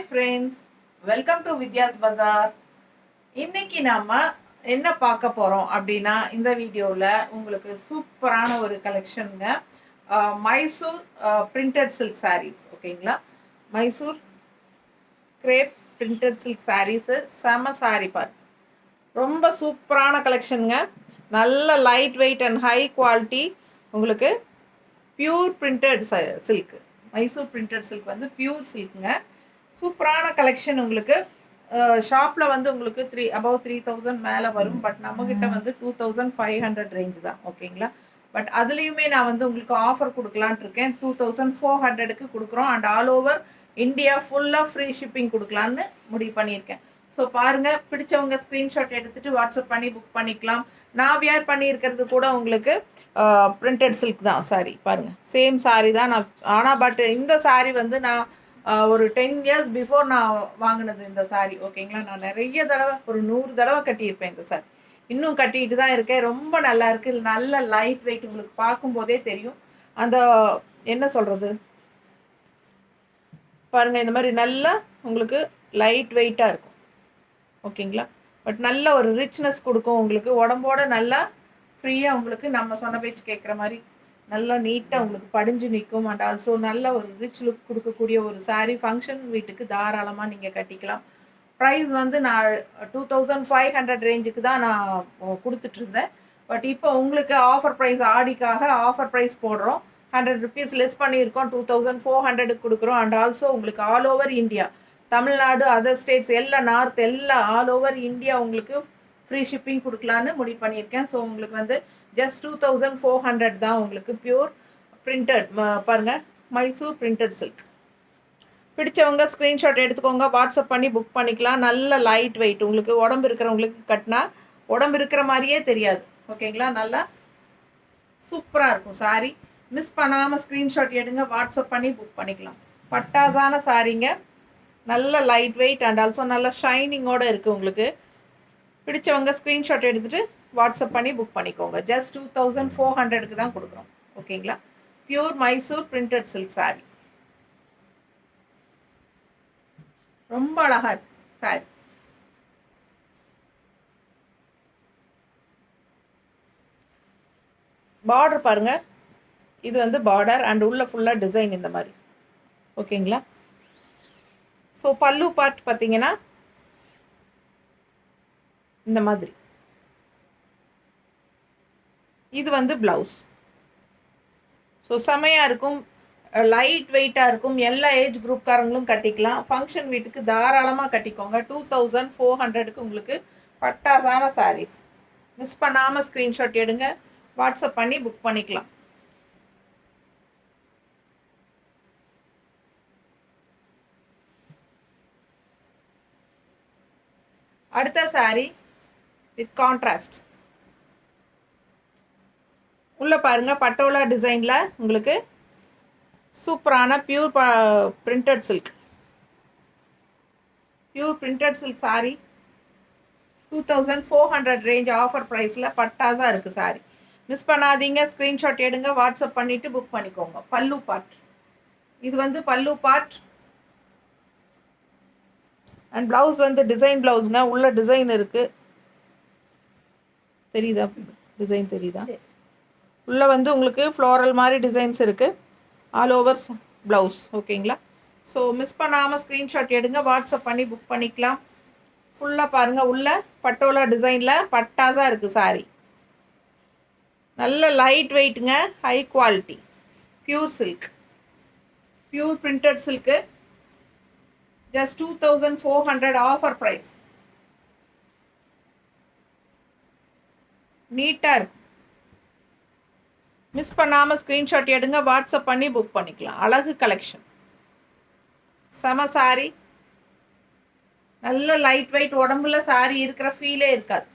Hi friends, welcome to Vidya's Bazaar. இன்னைக்கு நாம என்ன பார்க்க போகிறோம் அப்படின்னா, இந்த வீடியோவில் உங்களுக்கு சூப்பரான ஒரு கலெக்ஷனுங்க. Mysore printed silk saris. ஓகேங்களா, Mysore crepe printed silk saris செம சாரீ பாரு, ரொம்ப சூப்பரான கலெக்ஷனுங்க. நல்ல light weight and high quality. உங்களுக்கு pure printed silk, Mysore printed silk வந்து பியூர் சில்க்குங்க. சூப்பரான கலெக்ஷன். உங்களுக்கு ஷாப்பில் வந்து உங்களுக்கு அபவ் 3000 மேலே வரும். பட் நம்மக்கிட்ட வந்து 2500 ரேஞ்ச் தான். ஓகேங்களா, பட் அதுலேயுமே நான் வந்து உங்களுக்கு ஆஃபர் கொடுக்கலான்ட்டு இருக்கேன். 2400க்கு கொடுக்குறோம். அண்ட் ஆல் ஓவர் இந்தியா ஃபுல்லாக ஃப்ரீ ஷிப்பிங் கொடுக்கலான்னு முடிவு பண்ணியிருக்கேன். ஸோ பாருங்கள், பிடிச்சவங்க ஸ்க்ரீன்ஷாட் எடுத்துகிட்டு வாட்ஸ்அப் பண்ணி புக் பண்ணிக்கலாம். நான் வியர் பண்ணியிருக்கிறது கூட உங்களுக்கு பிரிண்டட் சில்க் தான் சாரி. பாருங்கள், சேம் சாரி தான் நான். ஆனால் பட் இந்த சாரி வந்து நான் ஒரு 10 இயர்ஸ் பிஃபோர் நான் வாங்கினது இந்த சாரி. ஓகேங்களா, நான் நிறைய தடவை, ஒரு 100 தடவை கட்டியிருப்பேன் இந்த சாரி. இன்னும் கட்டிட்டு தான் இருக்கேன். ரொம்ப நல்லா இருக்குது. நல்ல லைட் வெயிட். உங்களுக்கு பார்க்கும்போதே தெரியும். அந்த என்ன சொல்கிறது பாருங்கள், இந்த மாதிரி நல்லா உங்களுக்கு லைட் வெயிட்டாக இருக்கும். ஓகேங்களா, பட் நல்ல ஒரு ரிச்னஸ் கொடுக்கும். உங்களுக்கு உடம்போட நல்லா ஃப்ரீயாக உங்களுக்கு நம்ம சொன்ன பேச்சு கேட்குற மாதிரி நல்லா நீட்டாக உங்களுக்கு படிஞ்சு நிற்கும். அண்ட் ஆல்சோ நல்ல ஒரு ரிச் லுக் கொடுக்கக்கூடிய ஒரு சாரீ. ஃபங்க்ஷன் வீட்டுக்கு தாராளமாக நீங்கள் கட்டிக்கலாம். ப்ரைஸ் வந்து நான் 2500 ரேஞ்சுக்கு தான் நான் கொடுத்துட்ருந்தேன். பட் இப்போ உங்களுக்கு ஆஃபர் ப்ரைஸ், ஆடிக்காக ஆஃபர் ப்ரைஸ் போடுறோம். 100 ருபீஸ் லெஸ் பண்ணியிருக்கோம். 2400க்கு கொடுக்குறோம். அண்ட் ஆல்சோ உங்களுக்கு all over India, Tamil Nadu, other states, எல்லாம் நார்த், எல்லாம் ஆல் ஓவர் இந்தியா உங்களுக்கு ஃப்ரீ ஷிப்பிங் கொடுக்கலான்னு முடிவு பண்ணியிருக்கேன். ஸோ உங்களுக்கு வந்து ஜஸ்ட் 2400 தான். உங்களுக்கு பியூர் பிரிண்டட் பாருங்கள், மைசூர் பிரிண்டட் சில்க். பிடிச்சவங்க ஸ்க்ரீன்ஷாட் எடுத்துக்கோங்க, வாட்ஸ்அப் பண்ணி புக் பண்ணிக்கலாம். நல்ல லைட் வெயிட். உங்களுக்கு உடம்பு இருக்கிறவங்களுக்கு கட்டினா உடம்பு இருக்கிற மாதிரியே தெரியாது. ஓகேங்களா, நல்லா சூப்பராக இருக்கும் சாரீ. மிஸ் பண்ணாமல் ஸ்க்ரீன்ஷாட் எடுங்க, வாட்ஸ்அப் பண்ணி புக் பண்ணிக்கலாம். பட்டாசான சாரீங்க, நல்ல லைட் வெயிட் அண்ட் ஆல்சோ நல்ல ஷைனிங்கோடு இருக்குது. உங்களுக்கு பிடிச்சவங்க ஸ்க்ரீன்ஷாட் எடுத்துகிட்டு வாட்ஸ்அப் பண்ணி புக் பண்ணிக்கோங்க. ஜஸ்ட் 2400க்கு தான் கொடுக்குறோம். ஓகேங்களா, pure Mysore printed silk sari. ரொம்ப அழகாக இருக்கு சாரி. பார்டர் பாருங்க, இது வந்து பார்டர் அண்ட் உள்ள ஃபுல்லாக டிசைன் இந்த மாதிரி. ஓகேங்களா, ஸோ பல்லு பார்ட் பார்த்தீங்கன்னா இந்த மாதிரி. இது வந்து ப்ளவுஸ். ஸோ செமையாக இருக்கும், லைட் வெயிட்டாக இருக்கும். எல்லா ஏஜ் குரூப்காரங்களும் கட்டிக்கலாம். ஃபங்க்ஷன் வீட்டுக்கு தாராளமாக கட்டிக்கோங்க. 2400க்கு உங்களுக்கு பட்டாசான சாரீஸ். மிஸ் பண்ணாமல் ஸ்க்ரீன்ஷாட் எடுங்க, வாட்ஸ்அப் பண்ணி புக் பண்ணிக்கலாம். அடுத்த சாரீ வித் கான்ட்ராஸ்ட். உள்ள பாருங்க, பட்டோலா டிசைனில் உங்களுக்கு சூப்பரான pure printed silk, pure printed silk sari. 2400 range offer ப்ரைஸில் பட்டாஸாக இருக்குது சாரீ. மிஸ் பண்ணாதீங்க, ஸ்க்ரீன்ஷாட் எடுங்க, வாட்ஸ்அப் பண்ணிவிட்டு புக் பண்ணிக்கோங்க. பல்லு பார்ட், இது வந்து பல்லு பார்ட். அண்ட் ப்ளவுஸ் வந்து டிசைன் ப்ளவுஸுங்க. உள்ள டிசைன் இருக்குது, தெரியுதா? டிசைன் தெரியுதா? உள்ளே வந்து உங்களுக்கு ஃப்ளோரல் மாதிரி டிசைன்ஸ் இருக்குது. All over blouse. ஓகேங்களா, ஸோ மிஸ் பண்ணாமல் ஸ்க்ரீன்ஷாட் எடுங்க, வாட்ஸ்அப் பண்ணி புக் பண்ணிக்கலாம். ஃபுல்லாக பாருங்கள், உள்ள பட்டோலா டிசைனில் பட்டாஸாக இருக்குது சாரீ. நல்ல லைட் வெயிட்டுங்க, high quality, pure silk, pure printed silk. Just 2400 offer price. நீட்டாக இருக்கும். மிஸ் பண்ணாமல் ஸ்க்ரீன்ஷாட் எடுங்க, வாட்ஸ்அப் பண்ணி புக் பண்ணிக்கலாம். அழகு கலெக்ஷன், செம சாரீ. நல்ல லைட் வெயிட். உடம்புல சாரீ இருக்கிற ஃபீலே இருக்காது,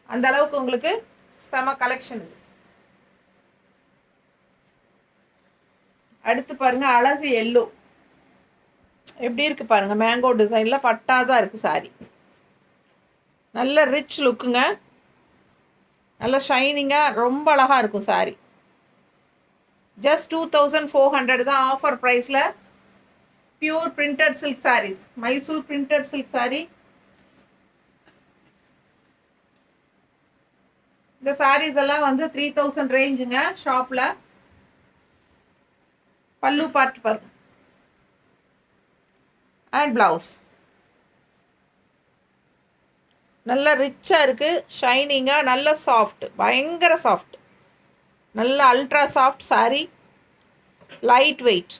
அந்த அளவுக்கு உங்களுக்கு செம கலெக்ஷன் இது. அடுத்து பாருங்க, அழகு எல்லோ எப்படி இருக்கு பாருங்க. மேங்கோ டிசைனில் பட்டாஸாக இருக்குது சாரீ. நல்ல ரிச் லுக்குங்க, நல்ல ஷைனிங்காக ரொம்ப அழகாக இருக்கும் சாரீ. ஜஸ்ட் 2400 தான் ஆஃபர் ப்ரைஸில் pure printed silk saris, Mysore printed silk sari. இந்த சாரீஸ் எல்லாம் வந்து 3000 ரேஞ்சுங்க ஷாப்பில். பல்லு பார்ட் பாருங்க அண்ட் ப்ளவுஸ். நல்ல ரிச்சாக இருக்குது, ஷைனிங்காக, நல்ல சாஃப்ட், பயங்கர சாஃப்ட், நல்ல ultra soft sari, light weight,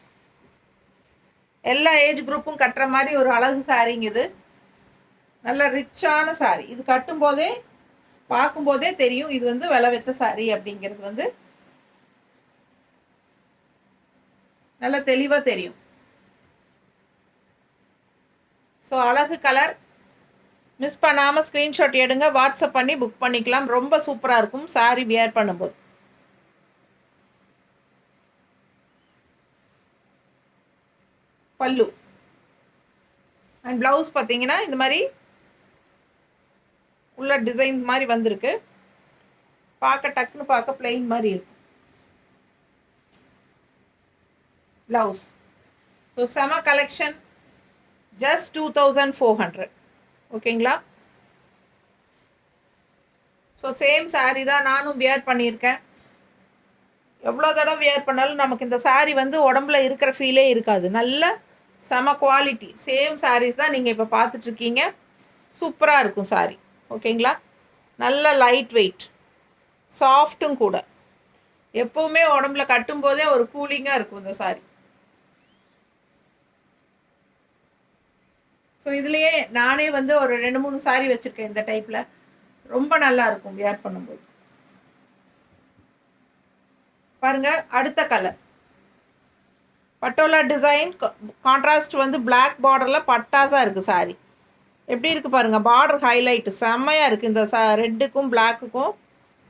எல்லா ஏஜ் குரூப்பும் கட்டுற மாதிரி ஒரு அழகு சாரீங்க இது. நல்ல ரிச்சான சாரீ. இது கட்டும்போதே பார்க்கும்போதே தெரியும் இது வந்து விலை வச்ச சாரீ அப்படிங்கிறது வந்து நல்ல தெளிவாக தெரியும். ஸோ அழகு கலர். மிஸ் பண்ணாமல் ஸ்க்ரீன்ஷாட் எடுங்க, வாட்ஸ்அப் பண்ணி புக் பண்ணிக்கலாம். ரொம்ப சூப்பராக இருக்கும் சாரீ வியர் பண்ணும்போது. பல்லு அண்ட் ப்ளவுஸ் பார்த்தீங்கன்னா இந்த மாதிரி உள்ள டிசைன் மாதிரி வந்திருக்கு. பார்க்க டக்குன்னு பார்க்க பிளெயின் மாதிரி இருக்கும் ப்ளவுஸ். ஸோ செம கலெக்ஷன், ஜஸ்ட் 2400. ஓகேங்களா? ஸோ சேம் சாரீ தான் நானும் வியர் பண்ணியிருக்கேன். எவ்வளோ தடவை வியர் பண்ணாலும் நமக்கு இந்த சாரீ வந்து உடம்புல இருக்கிற ஃபீலே இருக்காது. நல்ல செம குவாலிட்டி சேம் சாரீஸ் தான் நீங்கள் இப்போ பார்த்துட்ருக்கீங்க. சூப்பராக இருக்கும் சாரீ. ஓகேங்களா? நல்ல லைட் வெயிட், சாஃப்ட்டும் கூட. எப்போவுமே உடம்புல கட்டும்போதே ஒரு கூலிங்காக இருக்கும் இந்த சாரீ. ஸோ இதுலேயே நானே வந்து ஒரு 2-3 சாரீ வச்சுருக்கேன் இந்த டைப்பில். ரொம்ப நல்லா இருக்கும் வியர் பண்ணும்போது. பாருங்க, அடுத்த கலர் பட்டோலா டிசைன், கான்ட்ராஸ்ட் வந்து பிளாக் பார்டரில் பட்டாஸாக இருக்குது சாரீ. எப்படி இருக்குது பாருங்கள், பார்டர் ஹைலைட் செம்மையாக இருக்குது. இந்த ரெட்டுக்கும் பிளாக்குக்கும்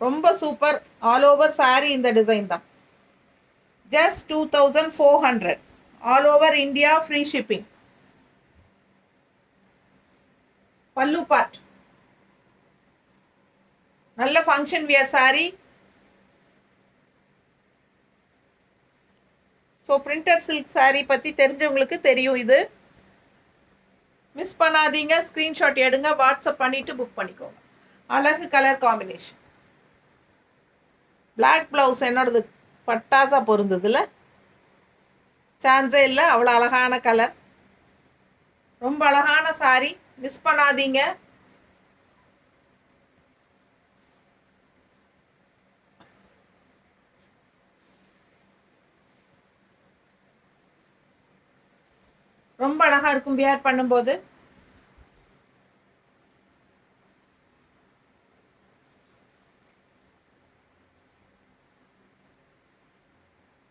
ரொம்ப சூப்பர். ஆல் ஓவர் சாரீ இந்த டிசைன் தான். Just 2400. All over India, free shipping. பல்லு பார்ட் நல்ல function wear sari. So printed silk sari பற்றி தெரிஞ்சவங்களுக்கு தெரியும் இது. மிஸ் பண்ணாதீங்க, ஸ்க்ரீன்ஷாட் எடுங்க, வாட்ஸ்அப் பண்ணிவிட்டு புக் பண்ணிக்கோங்க. அழகு கலர் காம்பினேஷன். பிளாக் ப்ளவுஸ் என்னோடது பட்டாசா பொருந்ததில்ல, சான்ஸே இல்லை. அவ்வளோ அழகான கலர், ரொம்ப அழகான சாரீ. மிஸ் பண்ணாதீங்க. ரொம்ப அழகாக இருக்கும் வியர் பண்ணும்போது.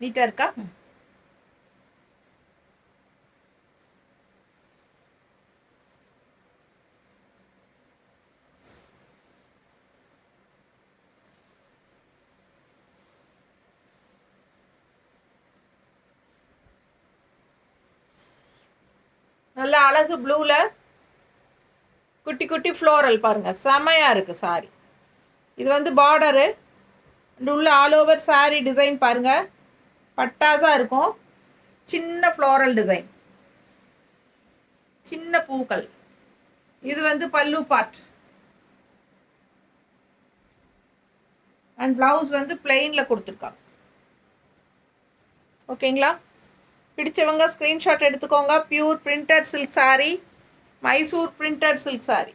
நீட்டாக இருக்கா? நல்ல அழகு ப்ளூவில் குட்டி குட்டி ஃப்ளோரல் பாருங்கள், செமையாக இருக்குது சாரீ. இது வந்து பார்டரு உள்ள ஆல் ஓவர் சாரீ டிசைன் பாருங்கள், பட்டாஸாக இருக்கும். சின்ன ஃப்ளோரல் டிசைன், சின்ன பூக்கள். இது வந்து பல்லு பார்ட் அண்ட் ப்ளவுஸ் வந்து பிளெயினில் கொடுத்துருக்காங்க. ஓகேங்களா? பிடிச்சவங்க ஸ்க்ரீன்ஷாட் எடுத்துக்கோங்க. Pure printed silk sari, Mysore printed silk sari,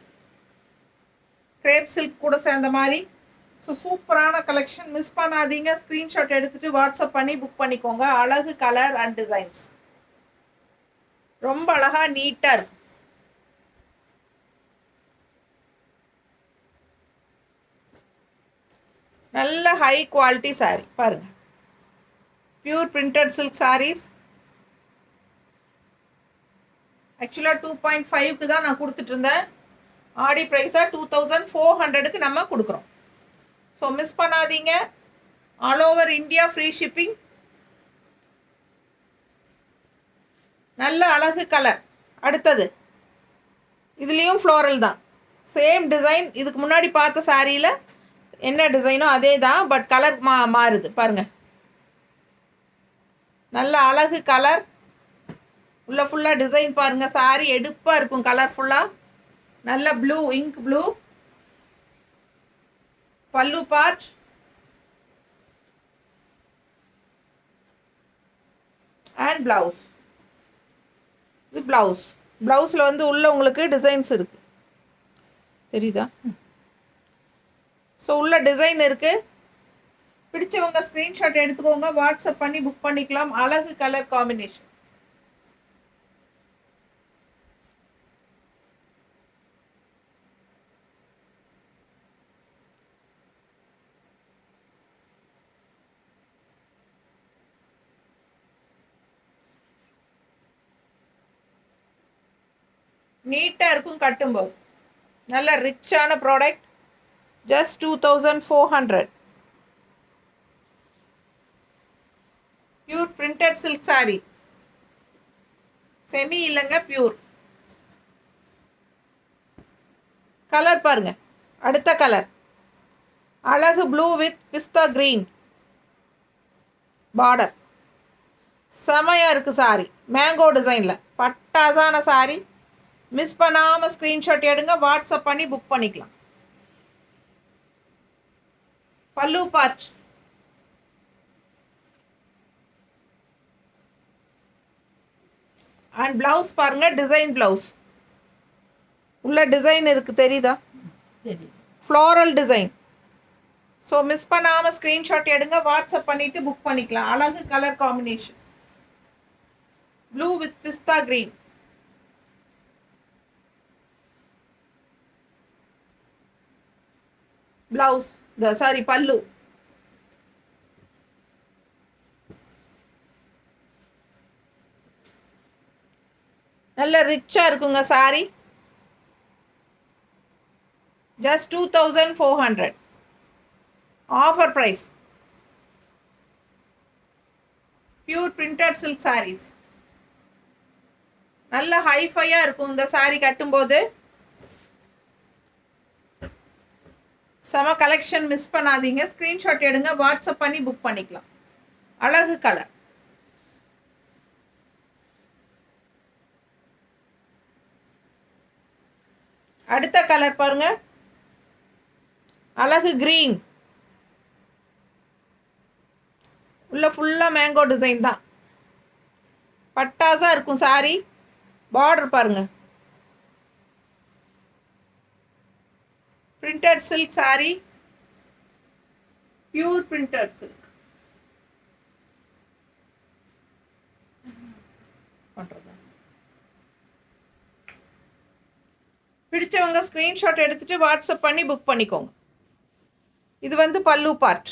grape silk கூட சேர்ந்த மாதிரி. ஸோ சூப்பரான கலெக்ஷன், மிஸ் பண்ணாதீங்க. ஸ்க்ரீன்ஷாட் எடுத்துகிட்டு வாட்ஸ்அப் பண்ணி புக் பண்ணிக்கோங்க. அழகு கலர் அண்ட் டிசைன்ஸ், ரொம்ப அழகாக நீட்டாக இருக்கும். நல்ல ஹை குவாலிட்டி சாரீ பாருங்கள். Pure printed silk saris. ஆக்சுவலாக 2.5க்கு தான் நான் கொடுத்துட்ருந்தேன். ஆடி ப்ரைஸாக 2400க்கு நம்ம கொடுக்குறோம். ஸோ மிஸ் பண்ணாதீங்க. All over India free shipping. நல்ல அழகு கலர். அடுத்தது இதுலேயும் ஃப்ளோரல் தான், சேம் டிசைன். இதுக்கு முன்னாடி பார்த்த சாரியில் என்ன டிசைனோ அதே தான், பட் கலர் மாறுது பாருங்கள். நல்ல அழகு கலர், உள்ள ஃபுல்லாக டிசைன் பாருங்கள். சாரி எடுப்பாக இருக்கும், கலர்ஃபுல்லாக. நல்ல ப்ளூ, இங்க் ப்ளூ. பல்லு பார்ட். And blouse. இது ப்ளவுஸ். ப்ளவுஸில் வந்து உள்ள உங்களுக்கு டிசைன்ஸ் இருக்குது, தெரியுதா? ஸோ உள்ள டிசைன் இருக்குது. பிடிச்சவங்க ஸ்க்ரீன்ஷாட் எடுத்துக்கோங்க, வாட்ஸ்அப் பண்ணி புக் பண்ணிக்கலாம். அழகு கலர் காம்பினேஷன். நீட்டாக இருக்கும் கட்டும்போது. நல்ல ரிச்சான product. Just 2400. Pure printed silk sari. Semi இல்லைங்க, பியூர். கலர் பாருங்க. அடுத்த கலர் அழகு blue with pista green border. செமையாக இருக்குது சாரி. மேங்கோ டிசைனில் பட்டாசான சாரி. மிஸ் பண்ணாமல் ஸ்க்ரீன்ஷாட் எடுங்க, வாட்ஸ்அப் பண்ணி புக் பண்ணிக்கலாம். பல்லு பார்ட். அண்ட் ப்ளவுஸ் பாருங்கள், டிசைன் ப்ளவுஸ். உள்ள டிசைன் இருக்குது, தெரியுதா? Floral design. ஸோ மிஸ் பண்ணாமல் ஸ்க்ரீன்ஷாட் எடுங்க, வாட்ஸ்அப் பண்ணிவிட்டு புக் பண்ணிக்கலாம். அழகு colour combination. Blue with pista green. Blouse, sorry பல்லு. நல்ல ரிச்சாக இருக்குங்க sari. Just 2400. Offer price. Pure printed silk saris. நல்ல ஹைஃபையாக இருக்கும் இந்த சாரி கட்டும்போது. செம கலெக்ஷன், மிஸ் பண்ணாதீங்க. ஸ்க்ரீன்ஷாட் எடுங்க, வாட்ஸ்அப் பண்ணி புக் பண்ணிக்கலாம். அழகு கலர். அடுத்த கலர் பாருங்க, அழகு கிரீன். உள்ள ஃபுல்லாக மேங்கோ டிசைன் தான். பட்டாசாக இருக்கும் சாரி. பார்டர் பாருங்க. Printed silk sorry. Pure printed silk. பிடிச்சவங்க ஸ்க்ரீன்ஷாட் எடுத்துட்டு வாட்ஸ்அப் பண்ணி புக் பண்ணிக்கோங்க. இது வந்து பல்லு பார்ட்.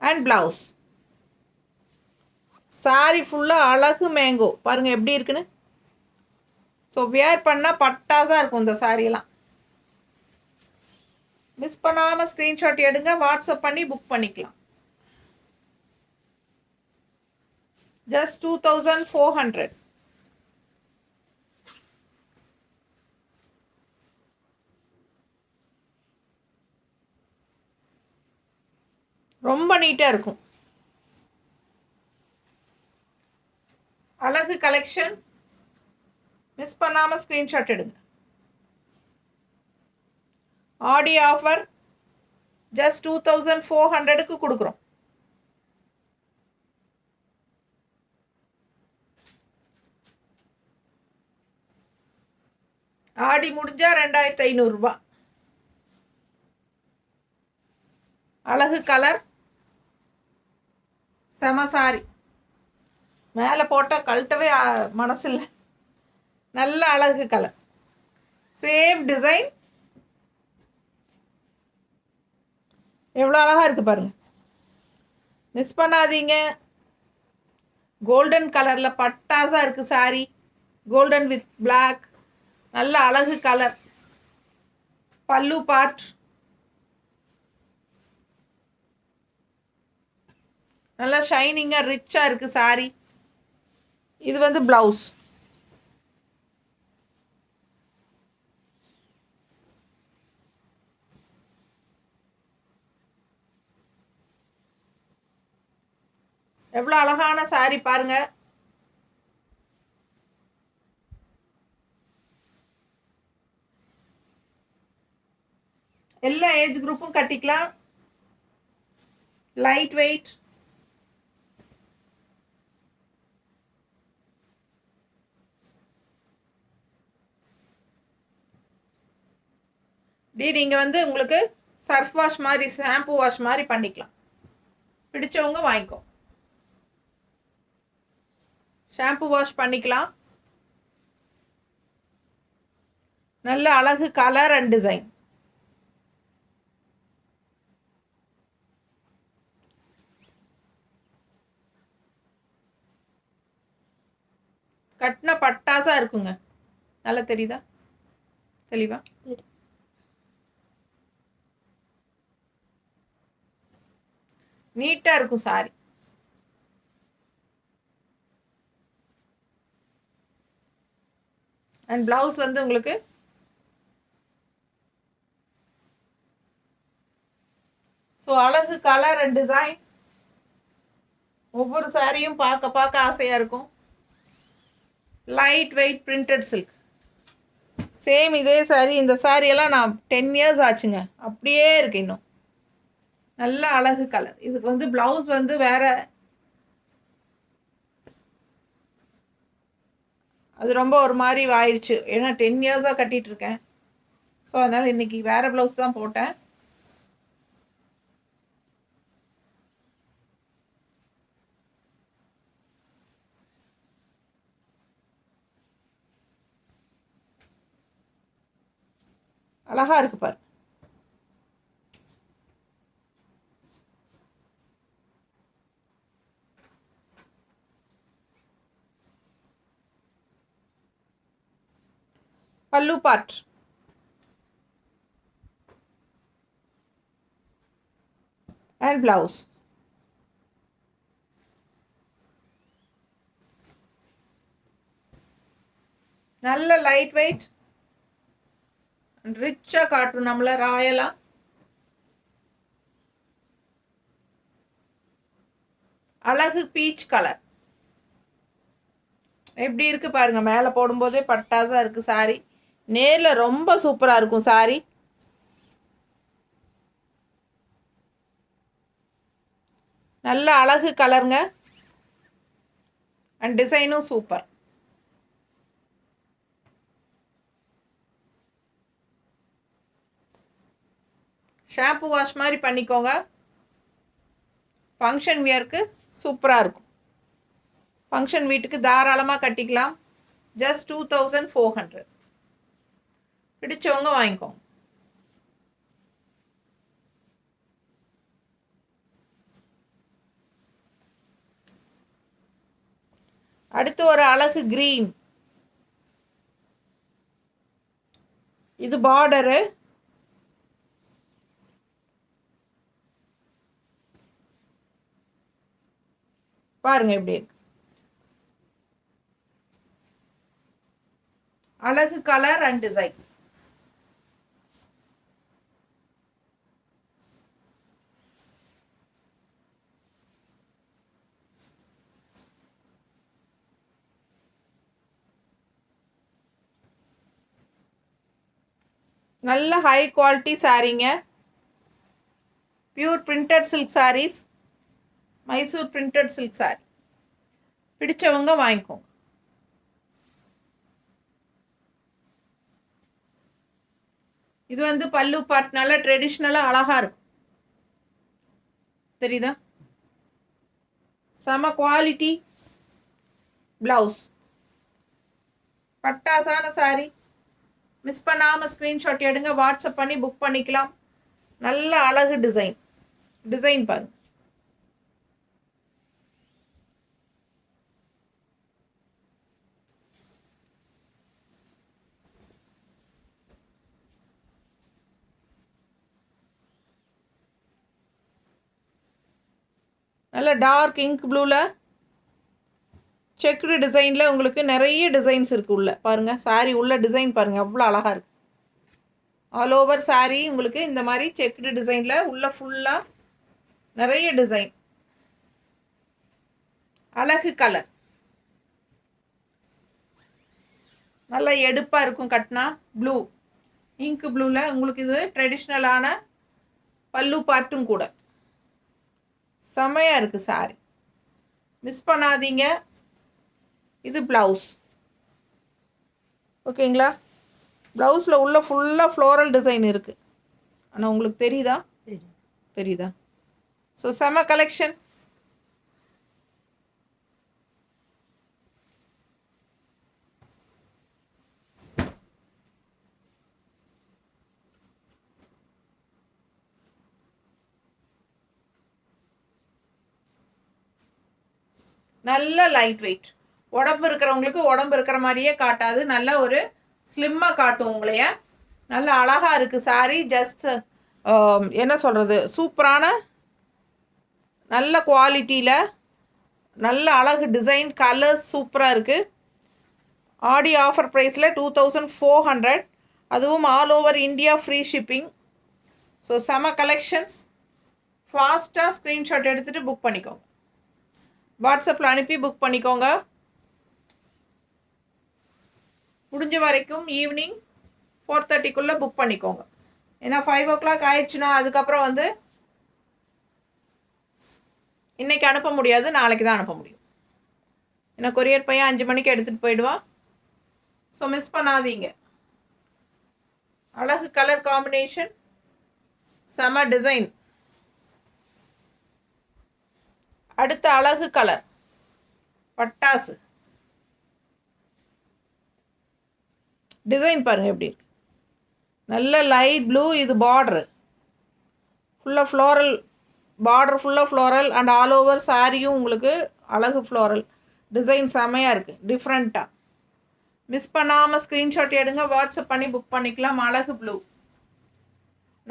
And blouse. சாரி ஃபுல்லாக அழகு மேங்கோ பாருங்கள் எப்படி இருக்குன்னு. ஸோ வியர் பண்ணால் பட்டாசாக இருக்கும் இந்த சாரியெல்லாம். மிஸ் பண்ணாமல் ஸ்க்ரீன்ஷாட் எடுங்க, வாட்ஸ்அப் பண்ணி புக் பண்ணிக்கலாம். ஜஸ்ட் 2400. ரொம்ப நீட்டாக இருக்கும். அழகு கலெக்ஷன். மிஸ் பண்ணாமல் ஸ்க்ரீன்ஷாட் எடுங்க. ஆடி ஆஃபர் ஜஸ்ட் 2400க்கு கொடுக்குறோம். ஆடி முடிஞ்சா 2500 ரூபாய். அழகு கலர். செம சாரி. மேலே போட்டால் கழட்டவே மனசில்லை. நல்ல அழகு கலர். Same design. எவ்வளோ அழகாக இருக்குது பாருங்கள். மிஸ் பண்ணாதீங்க. கோல்டன் கலரில் பட்டாசாக இருக்குது சாரி. Golden with black. நல்ல அழகு கலர். பல்லு பார்ட். நல்லா ஷைனிங்காக ரிச்சாக இருக்குது சாரி. இது வந்து ப்ளவுஸ். எவ்வளோ அழகான சாரி பாருங்க. எல்லா ஏஜ் குரூப்பும் கட்டிக்கலாம். Light weight. இப்படி நீங்கள் வந்து உங்களுக்கு சர்ஃப் வாஷ் மாதிரி ஷாம்பு வாஷ் மாதிரி பண்ணிக்கலாம். பிடிச்சவங்க வாங்கிக்கோ. ஷாம்பு வாஷ் பண்ணிக்கலாம். நல்ல அழகு கலர் அண்ட் டிசைன். கட்டின பட்டாசா இருக்குங்க. நல்லா தெரியுதா? தெளிவா நீட்டாக இருக்கும் சாரி. அண்ட் பிளவுஸ் வந்து உங்களுக்கு ஸோ அழகு கலர் அண்ட் டிசைன். ஒவ்வொரு சாரியும் பார்க்க பார்க்க ஆசையாக இருக்கும். Light weight printed silk. Same இதே சாரி. இந்த சாரியெல்லாம் நான் 10 இயர்ஸ் ஆச்சுங்க. அப்படியே இருக்கு இன்னும். நல்ல அழகு கலர். இதுக்கு வந்து பிளவுஸ் வந்து வேற, அது ரொம்ப ஒரு மாதிரி ஆயிடுச்சு. ஏன்னா 10 இயர்ஸாக கட்டிகிட்டு இருக்கேன். ஸோ அதனால் இன்றைக்கி வேறு ப்ளவுஸ் தான் போட்டேன். அழகாக இருக்கு பாரு. பல்லு பார்ட். And blouse. நல்ல லைட் வெயிட் ரிச்சாக காட்டும் நம்மள ராயலா. அழகு பீச் கலர். எப்படி இருக்கு பாருங்க. மேலே போடும்போதே பட்டாசா இருக்கு சாரி. நேரில் ரொம்ப சூப்பராக இருக்கும் சாரி. நல்ல அழகு கலருங்க. அண்ட் டிசைனும் சூப்பர். ஷாம்பு வாஷ் மாதிரி பண்ணிக்கோங்க. ஃபங்க்ஷன் வியருக்கு சூப்பராக இருக்கும். ஃபங்க்ஷன் வீட்டுக்கு தாராளமாக கட்டிக்கலாம். ஜஸ்ட் 2400. பிடிச்சவங்க வாங்கிக்கோங்க. அடுத்து ஒரு அழகு கிரீன். இது பார்டரு. பாருங்க எப்படி இருக்கு. அழகு கலர் அண்ட் டிசைன். நல்ல ஹை குவாலிட்டி சாரீங்க. Pure printed silk saris. Mysore printed silk sari. பிடிச்சவங்க வாங்கிக்கோங்க. இது வந்து பல்லு பார்ட் நல்லா ட்ரெடிஷ்னலாக அழகாக இருக்கும். தெரியுதா? செம குவாலிட்டி பிளவுஸ். பட்டாசான சாரி. மிஸ் பண்ணாமல் ஸ்க்ரீன்ஷாட் எடுங்க. வாட்ஸ்அப் பண்ணி புக் பண்ணிக்கலாம். நல்ல அழகு டிசைன். டிசைன் பாருங்க. நல்ல டார்க் இங்க் ப்ளூவில் செக்குடு டிசைனில் உங்களுக்கு நிறைய டிசைன்ஸ் இருக்குது உள்ள. பாருங்கள் சாரி உள்ள டிசைன் பாருங்கள் அவ்வளோ அழகாக இருக்குது. ஆல் ஓவர் சாரி உங்களுக்கு இந்த மாதிரி செக்குடு டிசைனில் உள்ள ஃபுல்லாக நிறைய டிசைன். அழகு கலர், நல்லா எடுப்பாக இருக்கும் கட்டினா. ப்ளூ, இங்க் ப்ளூவில் உங்களுக்கு இது ட்ரெடிஷ்னலான பல்லு பாட்டும் கூட. செமையாக இருக்குது சாரி, மிஸ் பண்ணாதீங்க. இது ப்ளவுஸ். ஓகேங்களா? ப்ளவுஸில் உள்ள ஃபுல்லாக ஃப்ளோரல் டிசைன் இருக்குது. ஆனால் உங்களுக்கு தெரியுதா? தெரியுதா? ஸோ செம கலெக்ஷன். நல்ல லைட் வெயிட். உடம்பு இருக்கிறவங்களுக்கு உடம்பு இருக்கிற மாதிரியே காட்டாது, நல்ல ஒரு ஸ்லிம்மாக காட்டும் உங்களைய. நல்ல அழகாக இருக்குது சாரி. ஜஸ்ட் என்ன சொல்கிறது, சூப்பரான நல்ல குவாலிட்டியில் நல்ல அழகு டிசைன், கலர்ஸ் சூப்பராக இருக்குது. ஆடி ஆஃபர் ப்ரைஸில் 2400, அதுவும் all over India free shipping. So செம கலெக்ஷன்ஸ். ஃபாஸ்ட்டாக ஸ்க்ரீன்ஷாட் எடுத்துகிட்டு புக் பண்ணிக்கோங்க. வாட்ஸ்அப்பில் அனுப்பி புக் பண்ணிக்கோங்க. முடிஞ்ச வரைக்கும் ஈவினிங் 4:30க்குள்ளே புக் பண்ணிக்கோங்க. ஏன்னா 5 o'clock ஆயிடுச்சுன்னா அதுக்கப்புறம் வந்து இன்றைக்கி அனுப்ப முடியாது, நாளைக்கு தான் அனுப்ப முடியும். ஏன்னா கொரியர் பையன் 5 மணிக்கு எடுத்துகிட்டு போயிடுவான். ஸோ மிஸ் பண்ணாதீங்க. அழகு கலர் காம்பினேஷன், செம டிசைன். அடுத்த அழகு கலர் பட்டாசு டிசைன் பாருங்கள் எப்படி இருக்கு. நல்ல லைட் ப்ளூ. இது பார்டரு ஃபுல்லாக ஃப்ளோரல், பார்டர் ஃபுல்லாக ஃப்ளோரல் அண்ட் ஆல் ஓவர் சாரியும் உங்களுக்கு அழகு ஃப்ளோரல் டிசைன் செமையாக இருக்குது, டிஃப்ரெண்ட்டாக. மிஸ் பண்ணாமல் ஸ்க்ரீன்ஷாட் எடுங்க, வாட்ஸ்அப் பண்ணி புக் பண்ணிக்கலாம். அழகு ப்ளூ,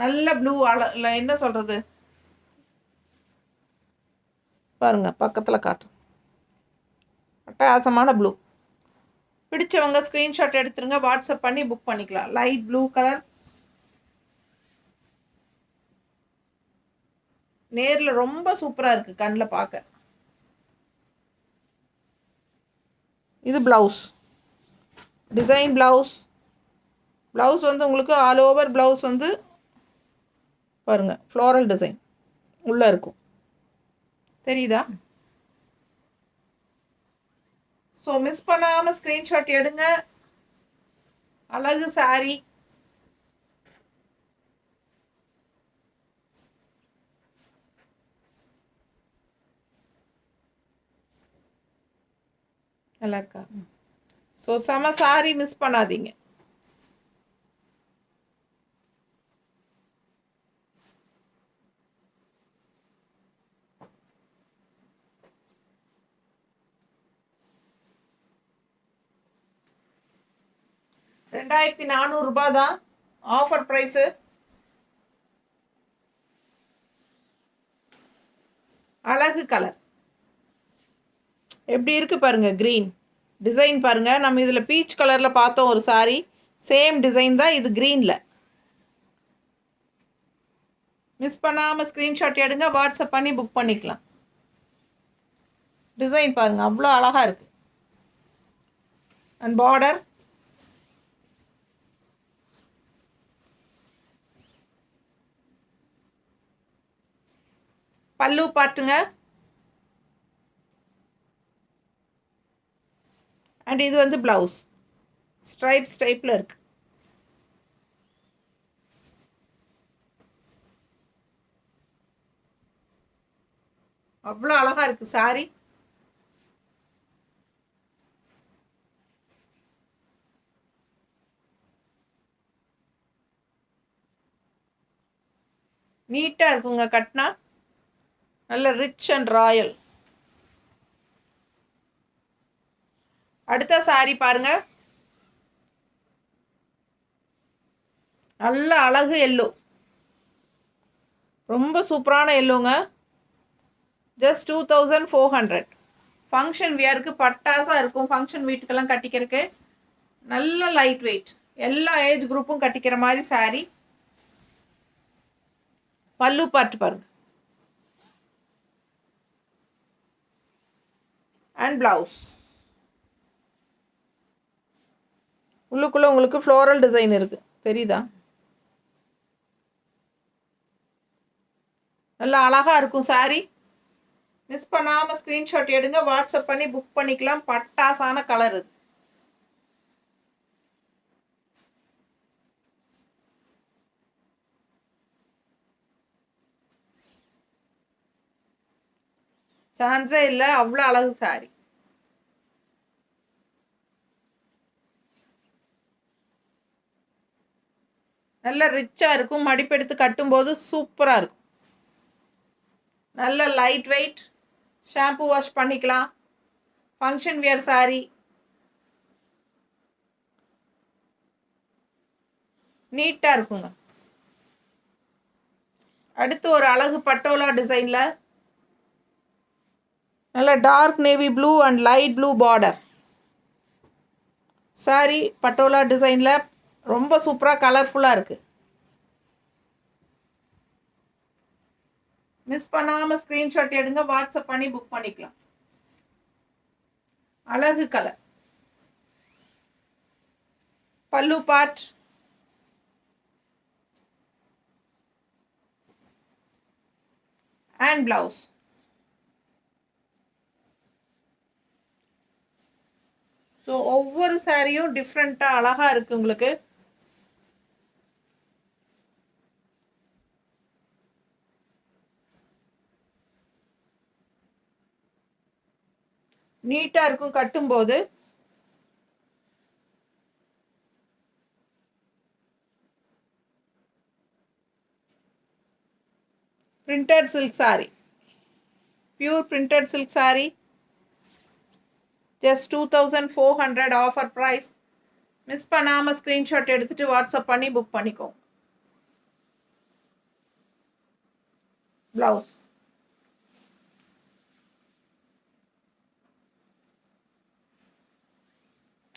நல்ல ப்ளூ. என்ன சொல்கிறது பாருங்கள், பக்கத்தில் காட்டும். அட்டகாசமான ப்ளூ. பிடிச்சவங்க ஸ்க்ரீன்ஷாட் எடுத்துருங்க, வாட்ஸ்அப் பண்ணி புக் பண்ணிக்கலாம். Light blue colour. நேரில் ரொம்ப சூப்பராக இருக்குது கண்ணில் பார்க்க. இது ப்ளவுஸ் டிசைன். ப்ளவுஸ் வந்து உங்களுக்கு ஆல் ஓவர் ப்ளவுஸ் வந்து பாருங்கள் ஃப்ளோரல் டிசைன் உள்ளே இருக்கும், தெரியுதா? ஸோ மிஸ் பண்ணாமல் ஸ்க்ரீன்ஷாட் எடுங்க. அழகு சாரி. நல்லா இருக்கா? ஸோ செம சாரி, மிஸ் பண்ணாதீங்க. ₹2400 தான் ஆஃபர் ப்ரைஸு. அழகு கலர் எப்படி இருக்குது பாருங்கள். க்ரீன் டிசைன் பாருங்கள். நம்ம இதில் பீச் கலரில் பார்த்தோம் ஒரு சாரி, சேம் டிசைன் தான் இது க்ரீனில். மிஸ் பண்ணாமல் ஸ்க்ரீன்ஷாட் எடுங்க, வாட்ஸ்அப் பண்ணி புக் பண்ணிக்கலாம். டிசைன் பாருங்கள், அவ்வளோ அழகாக இருக்குது. அண்ட் பார்டர் பல்லு பாட்டுங்க. அண்ட் இது வந்து ப்ளவுஸ் ஸ்ட்ரைப்ஸ் டைப்பில் இருக்குது. அவ்வளோ அழகாக இருக்குது சாரி. நீட்டாக இருக்குங்க கட்டினா, நல்ல ரிச் அண்ட் ராயல். அடுத்த சாரி பாருங்க, நல்ல அழகு எல்லோ, ரொம்ப சூப்பரான எல்லோங்க. ஜஸ்ட் 2400. ஃபங்க்ஷன் வியருக்கு பட்டாசாக இருக்கும், ஃபங்க்ஷன் வீட்டுக்கெல்லாம் கட்டிக்கிறதுக்கு. நல்ல லைட் வெயிட், எல்லா ஏஜ் குரூப்பும் கட்டிக்கிற மாதிரி சாரி. பல்லு பாட்டு பாருங்க, அண்ட் ப்ளவுஸ். உள்ளுக்குள்ளே உங்களுக்கு ஃப்ளோரல் டிசைன் இருக்குது, தெரியுதா? நல்லா அழகாக இருக்கும் சாரீ. மிஸ் பண்ணாமல் ஸ்க்ரீன்ஷாட் எடுங்க, வாட்ஸ்அப் பண்ணி புக் பண்ணிக்கலாம். பட்டாசான கலர் இது. சான்ஸே இல்லை, அவ்வளோ அழகு சாரி. நல்ல ரிச்சாக இருக்கும், மடிப்பெடுத்து கட்டும்போது சூப்பராக இருக்கும். நல்ல லைட் வெயிட், ஷாம்பு வாஷ் பண்ணிக்கலாம். ஃபங்க்ஷன் வியர் சாரி, நீட்டாக இருக்குங்க. அடுத்து ஒரு அழகு பட்டோலா டிசைனில் நல்ல dark navy blue and light blue border sari. Patola டிசைனில் ரொம்ப சூப்பராக கலர்ஃபுல்லாக இருக்குது. மிஸ் பண்ணாமல் ஸ்க்ரீன்ஷாட் எடுங்க, வாட்ஸ்அப் பண்ணி புக் பண்ணிக்கலாம். அழகு கலர். பல்லு பார்ட், அண்ட் பிளவுஸ். ஸோ ஒவ்வொரு சாரியும் டிஃப்ரெண்ட்டாக அழகாக இருக்குது உங்களுக்கு. நீட்டாக இருக்கும் கட்டும்போது. printed silk saree, pure printed silk saree, just 2400 offer price. Miss பண்ணாமல் ஸ்க்ரீன்ஷாட் எடுத்துகிட்டு வாட்ஸ்அப் பண்ணி புக் பண்ணிக்கோ. ப்ளவுஸ்.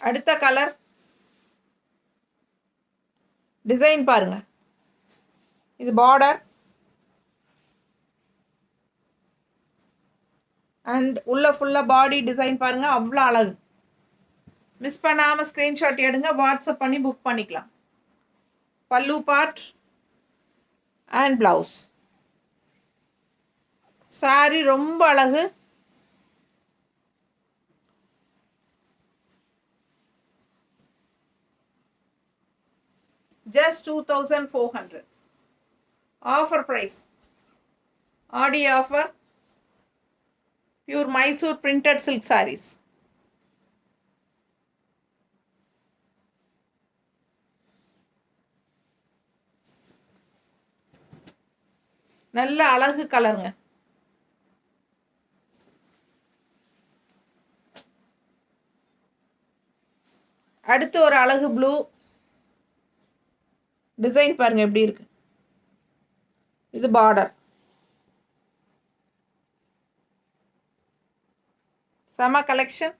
அடுத்த கலர் டிசைன் பாருங்க, இது பார்டர் அண்ட் உள்ள ஃபுல்லாக பாடி டிசைன் பாருங்க, அவ்வளோ அழகு. மிஸ் பண்ணாமல் ஸ்க்ரீன்ஷாட் எடுங்க, வாட்ஸ்அப் பண்ணி புக் பண்ணிக்கலாம். Pallu part and blouse. Sorry ரொம்ப அழகு. just 2400 offer price. ஆடி offer. Pure Mysore printed silk sarees. நல்ல அழகு கலருங்க. அடுத்து ஒரு அழகு ப்ளூ டிசைன் பாருங்க எப்படி இருக்கு. இது பார்டர், செம கலெக்ஷன்.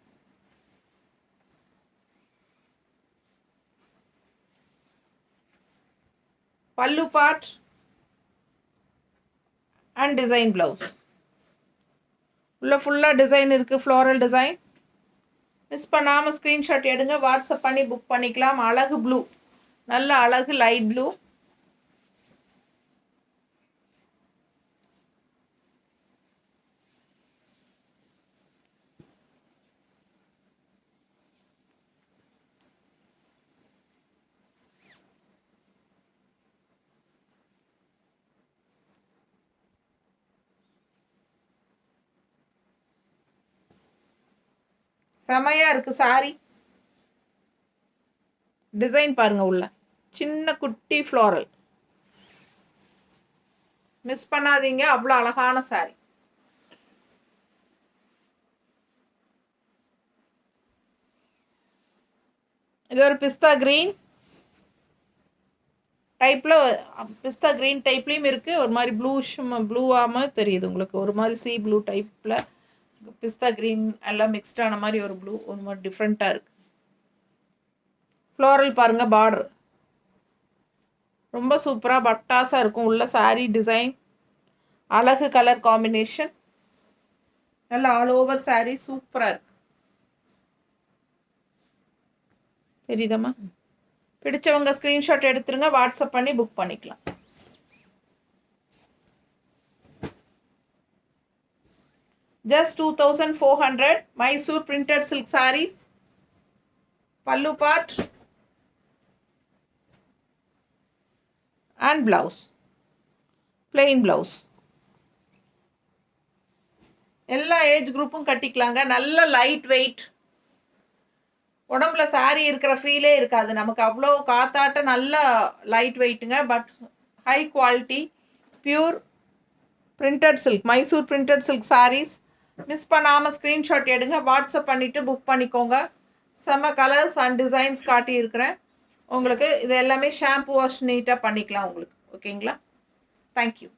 பல்லு பார்ட் அண்ட் டிசைன் ப்ளவுஸ். உள்ள ஃபுல்லாக டிசைன் இருக்குது, ஃப்ளோரல் டிசைன். மிஸ் பண்ணாமல் ஸ்க்ரீன்ஷாட் எடுங்க, வாட்ஸ்அப் பண்ணி புக் பண்ணிக்கலாம். அழகு ப்ளூ, நல்ல அழகு லைட் ப்ளூ. செமையாக இருக்குது சாரி. டிசைன் பாருங்க, உள்ள சின்ன குட்டி ஃப்ளோரல். மிஸ் பண்ணாதீங்க, அவ்வளோ அழகான சாரி. இது ஒரு பிஸ்தா கிரீன் டைப்பில், பிஸ்தா கிரீன் டைப்லேயும் இருக்குது. ஒரு மாதிரி ப்ளூவாமல் தெரியுது உங்களுக்கு, ஒரு மாதிரி சி ப்ளூ டைப்பில் பிஸ்தா கிரீன் எல்லாம் மிக்ஸ்டான மாதிரி ஒரு ப்ளூ, ஒரு மாதிரி டிஃப்ரெண்ட்டாக இருக்குது. ஃப்ளோரல் பாருங்கள், பார்டர் ரொம்ப சூப்பராக பட்டாஸாக இருக்கும். உள்ள சாரீ டிசைன், அழகு கலர் காம்பினேஷன். நல்லா ஆல் ஓவர் saree சூப்பராக இருக்கு. தெரியுதம்மா? பிடிச்சவங்க ஸ்க்ரீன்ஷாட் எடுத்துருங்க, வாட்ஸ்அப் பண்ணி புக் பண்ணிக்கலாம். Just 2400 Mysore printed silk sarees. Pallu part and blouse. Plain blouse. எல்லா ஏஜ் குரூப்பும் கட்டிக்கலாங்க. நல்ல லைட் வெயிட். உடம்புல சாரி இருக்கிற ஃபீலே இருக்காது. நமக்கு அவ்வளோ காத்தாட்ட நல்ல லைட் வெயிட்டுங்க. But high quality pure printed silk Mysore printed silk saris. Miss பண்ணாமல் ஸ்க்ரீன்ஷாட் எடுங்க, வாட்ஸ்அப் பண்ணிவிட்டு புக் பண்ணிக்கோங்க. செம்ம கலர்ஸ் அண்ட் டிசைன்ஸ் காட்டியிருக்கிறேன் உங்களுக்கு. இது எல்லாமே ஷாம்பு வாஷ் நீட்டாக பண்ணிக்கலாம் உங்களுக்கு. ஓகேங்களா? தேங்க்யூ.